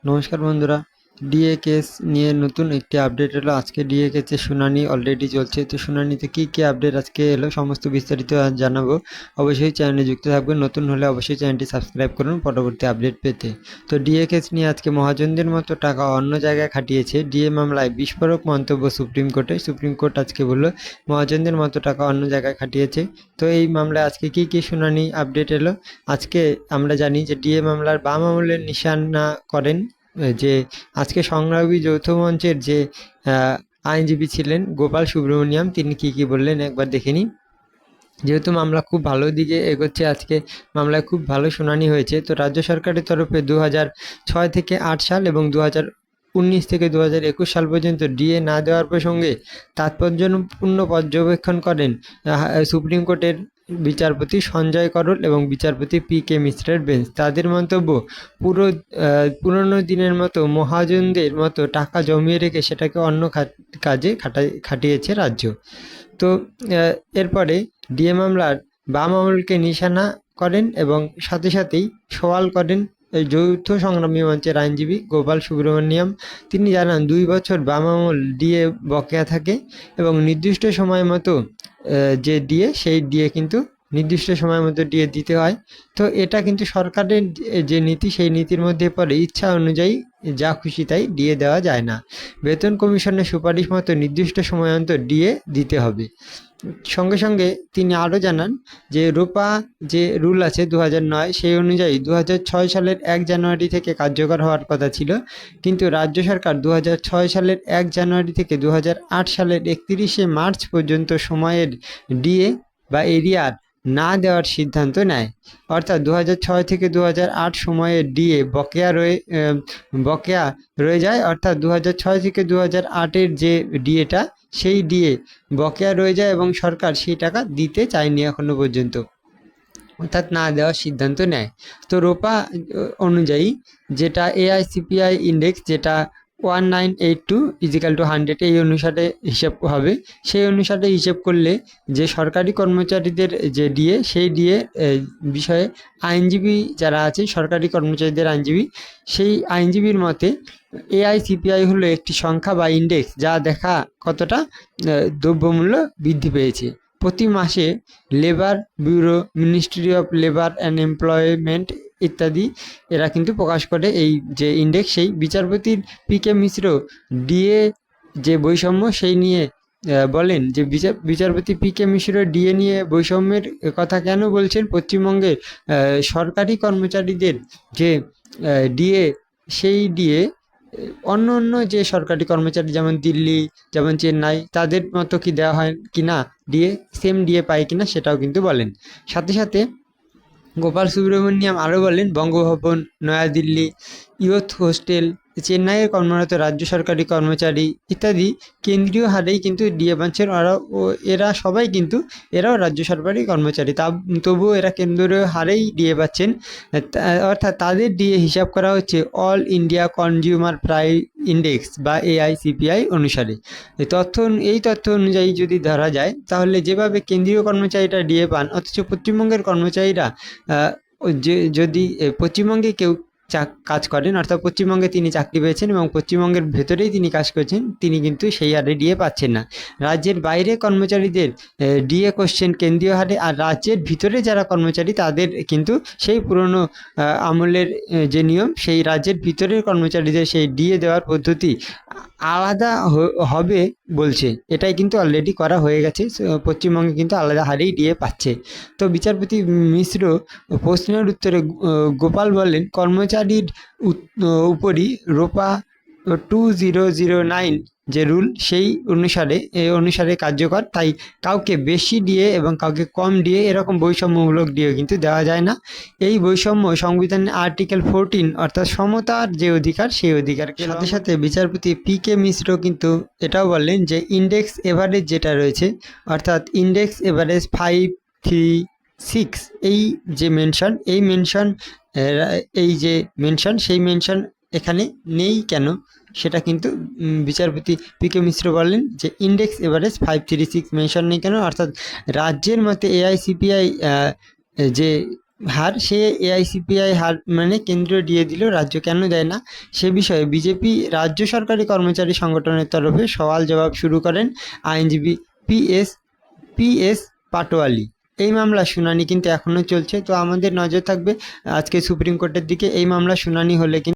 নমস্কার বন্ধুরা। DA case নিয়ে নতুন একটি আপডেট এলো। আজকে ডিএ কেসের শুনানি অলরেডি চলছে। তো শুনানিতে কি আপডেট আজকে এলো সমস্ত বিস্তারিত জানাবো। অবশ্যই চ্যানেলে যুক্ত থাকবেন, নতুন হলে অবশ্যই চ্যানেলটি সাবস্ক্রাইব করুন পরবর্তী আপডেট পেতে। তো ডিএ কেস নিয়ে আজকে মহাজনদের মতো টাকা অন্য জায়গায় খাটিয়েছে। ডিএ মামলায় বিস্ফোরক মন্তব্য সুপ্রিম কোর্টে। সুপ্রিম কোর্ট আজকে বলল মহাজনদের মতো টাকা অন্য জায়গায় খাটিয়েছে। তো এই মামলায় আজকে কি শুনানি আপডেট এলো। আজকে আমরা জানি যে ডিএ মামলার বাম আমলের নিশানা করেন যে আজকে সংগ্রামী যৌথ মঞ্চের যে আইনজীবী ছিলেন গোপাল সুব্রমণিয়াম, তিনি কি বললেন একবার দেখে নিই। যেহেতু মামলা খুব ভালো দিকে এগোচ্ছে, আজকে মামলায় খুব ভালো শুনানি হয়েছে। তো রাজ্য সরকারের তরফে 2006 থেকে 8 সাল এবং 2019 থেকে 2021 সাল পর্যন্ত ডিএ না দেওয়ার প্রসঙ্গে তাৎপর্যপূর্ণ পর্যবেক্ষণ করেন সুপ্রিম কোর্টের বিচারপতি সঞ্জয় করল এবং বিচারপতি পি.কে. মিশ্রের বেঞ্চ। তাদের মন্তব্য, পুরনো দিনের মতো মহাজনদের মতো টাকা জমিয়ে রেখে সেটাকে অন্য কাজে খাটিয়েছে রাজ্য। তো এরপরে ডিএ মামলার বাম আমলকে নিশানা করেন এবং সাথেই সওয়াল করেন যৌথ সংগ্রামী মঞ্চের আইনজীবী গোপাল সুব্রমণিয়াম। তিনি জানান 2 বছর বাম আমল ডিএ বকেয়া থাকে এবং নির্দিষ্ট সময় মতো যে ডিএ, সেই ডিএ কিন্তু নির্দিষ্ট সময় মতো ডিএ দিতে হয়। তো এটা কিন্তু সরকারের যে নীতি, সেই নীতির মধ্যে পড়ে। ইচ্ছা অনুযায়ী যা খুশি তাই ডিএ দেওয়া যায় না। বেতন কমিশনের সুপারিশ মতো নির্দিষ্ট সময় অন্তর ডিএ দিতে হবে। সঙ্গে তিনি আরও জানান যে রোপা যে রুল আছে 2009, সেই অনুযায়ী 2006 সালের 1 জানুয়ারি থেকে কার্যকর হওয়ার কথা ছিল, কিন্তু রাজ্য সরকার 2006 সালের 1 জানুয়ারি থেকে 2008 সালের 31শে মার্চ পর্যন্ত সময়ের ডিএ বা এরিয়ার না দেওয়ার সিদ্ধান্ত নেয়। অর্থাৎ 2006 থেকে 2008 সময়ের ডিএ বকেয়া রয়ে যায়। অর্থাৎ 2006 থেকে 2008-এর যে ডিএটা, সেই ডিএ বকেয়া রয়ে যায় এবং সরকার সেই টাকা দিতে চায়নি এখনো পর্যন্ত, অর্থাৎ না দেওয়ার সিদ্ধান্ত নেয়। তো রোপা অনুযায়ী যেটা এআইসিপিআই ইন্ডেক্স, যেটা 1982 = 100, এই অনুসারে হিসেব হবে। সেই অনুসারে হিসেব করলে যে সরকারি কর্মচারীদের যে ডিএ, সেই ডিএ বিষয়ে আইনজীবী যারা আছে, সরকারি কর্মচারীদের আইনজীবী, সেই আইনজীবীর মতে এআইসিপিআই হলো একটি সংখ্যা বা ইন্ডেক্স, যা দেখা কতটা দ্রব্যমূল্য বৃদ্ধি পেয়েছে। প্রতি মাসে labour bureau, ministry of labour and employment ইত্যাদি এরা কিন্তু প্রকাশ করে এই যে ইন্ডেক্স। সেই বিচারপতির পি.কে. মিশ্র ডিএ যে বৈষম্য সেই নিয়ে বলেন যে বিচারপতি পি.কে. মিশ্র ডিএ নিয়ে বৈষম্যের কথা কেন বলছেন। পশ্চিমবঙ্গের সরকারি কর্মচারীদের যে ডিএ, সেই ডিএ অন্য যে সরকারি কর্মচারী, যেমন দিল্লি, যেমন চেন্নাই, তাদের মতো কি দেওয়া হয় কিনা ডিএ, সেম ডিএ পায় কিনা, সেটাও কিন্তু বলেন। সাথে গোপাল সুব্রমণিয়াম আরও বলেন, বঙ্গভবন, নয়াদিল্লি, ইয়ুথ হোস্টেল, চেন্নাইয়ের কর্মরত রাজ্য সরকারি কর্মচারী ইত্যাদি কেন্দ্রীয় হারেই কিন্তু ডিএ পাচ্ছেন। এরা সবাই কিন্তু এরাও রাজ্য সরকারি কর্মচারী, তবুও এরা কেন্দ্রীয় হারেই ডিএ পাচ্ছেন। অর্থাৎ তাদের ডিএ হিসাব করা হচ্ছে all India consumer price index বা এআইসিপিআই অনুসারে। এই তথ্য অনুযায়ী যদি ধরা যায়, তাহলে যেভাবে কেন্দ্রীয় কর্মচারীরা ডিএ পান, অথচ পশ্চিমবঙ্গের কর্মচারীরা যদি পশ্চিমবঙ্গে কেউ কাজ করেন, অর্থাৎ পশ্চিমবঙ্গে তিনি চাকরি পেয়েছেন এবং পশ্চিমবঙ্গের ভেতরেই তিনি কাজ করছেন, তিনি কিন্তু সেই হারে ডিএ পাচ্ছেন না। রাজ্যের বাইরে কর্মচারীদের ডিএ কোশ্চেন কেন্দ্রীয় হারে, আর রাজ্যের ভিতরে যারা কর্মচারী তাদের কিন্তু সেই পুরনো আমলের যে নিয়ম, সেই রাজ্যের ভিতরের কর্মচারীদের সেই ডিএ দেওয়ার পদ্ধতি আলাদা হবে বলছে। এটাই কিন্তু অলরেডি করা হয়ে গেছে, পশ্চিমবঙ্গে কিন্তু আলাদা হারেই ডিএ পাচ্ছে। তো বিচারপতি মিশ্র প্রশ্নের উত্তরে গোপাল বলেন, কর্মচারীর উপরই রোপা 2009 যে রুল, সেই অনুসারে কার্যকর। তাই কাউকে বেশি ডিএ এবং কাউকে কম ডিএ, এরকম বৈষম্যমূলক ডিএ কিন্তু দেওয়া যায় না। এই বৈষম্য সংবিধানের আর্টিকেল 14, অর্থাৎ সমতার যে অধিকার, সেই অধিকারকে। সাথে বিচারপতি পি.কে. মিশ্র কিন্তু এটাও বললেন যে ইন্ডেক্স এভারেজ যেটা রয়েছে, অর্থাৎ ইন্ডেক্স এভারেজ 536, এই যে মেনশন, সেই মেনশন এখানে নেই কেন, সেটা কিন্তু বিচারপতি পি.কে. মিশ্র বলেন যে ইন্ডেক্স এভারেজ 536 মেনশন নেই কেন, অর্থাৎ রাজ্যের মতে এআইসিপিআই যে হার, সে এআইসিপিআই হার মানে কেন্দ্র দিয়ে দিল, রাজ্য কেন দেয় না, সে বিষয়ে বিজেপি রাজ্য সরকারি কর্মচারী সংগঠনের তরফে সওয়াল জবাব শুরু করেন আইনজীবী পিএস পাটোয়ালি। এই মামলার শুনানি কিন্তু এখনও চলছে, তো আমাদের নজর থাকবে আজকে সুপ্রিম কোর্টের দিকে। এই মামলার শুনানি হলে কিন্তু